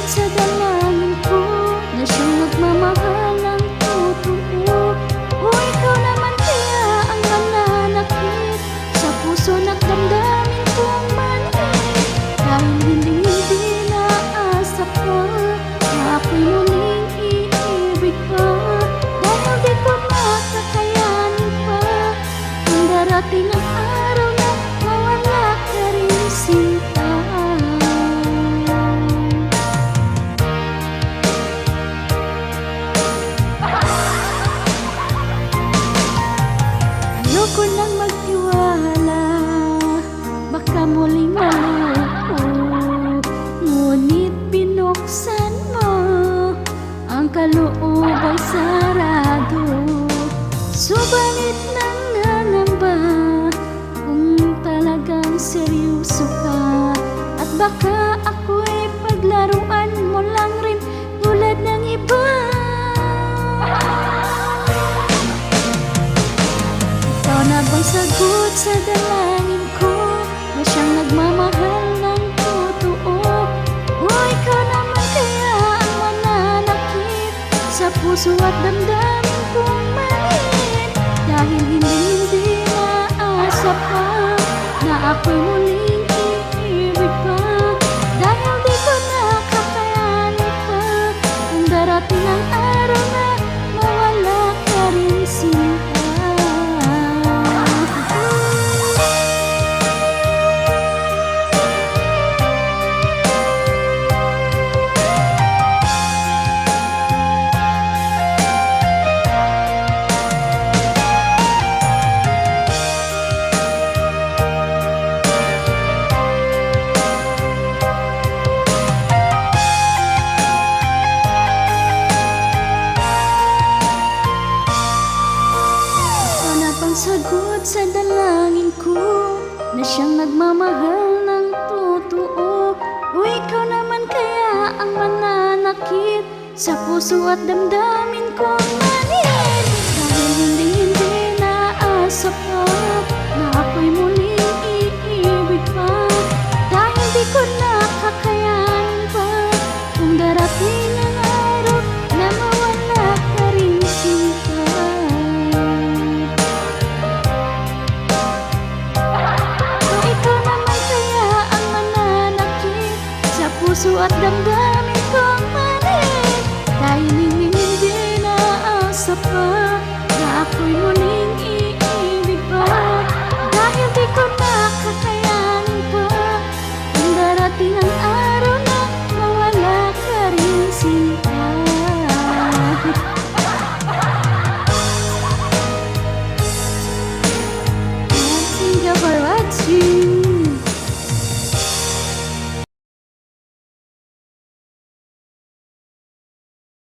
sagot sa dalangin ko na siyang nagmamahal ng totoo. O ikaw naman kaya ang mananakit sa puso at damdamin kong maliit. Dahil hindi naasa pa na ako'y muling iibig pa. Dahil di ko makakayanin pa kung darating ang araw na mawala ka rin, sinta. Ayoko nang magtiwala, baka muling maloko. Ngunit binuksan mo, ang kaloob ay sarado. Subalit nangangamba kung talagang seryoso ka. At baka ako'y paglaruan mo lang rin tulad ng iba. Ikaw na bang sagot sa dalangin ko na siyang nagmamahal ng totoo? O ikaw naman kaya ang mananakit sa puso at damdamin kong maliit? Dahil hindi naasa pa na ako'y muling iibig pa. Dahil di ko nakakayanin pa kung darating ang araw na mawala ka rin, sinta. Sagot sa dalangin ko na siyang nagmamahal ng totoo. O ikaw naman kaya ang mananakit sa puso at damdamin kong maliit? Dahil hindi naasa pa na ako'y muling iibig pa. Dahil di ko nakakayanin pa kung darating ang araw na mawala ka rin, sinta. Puso at damdamin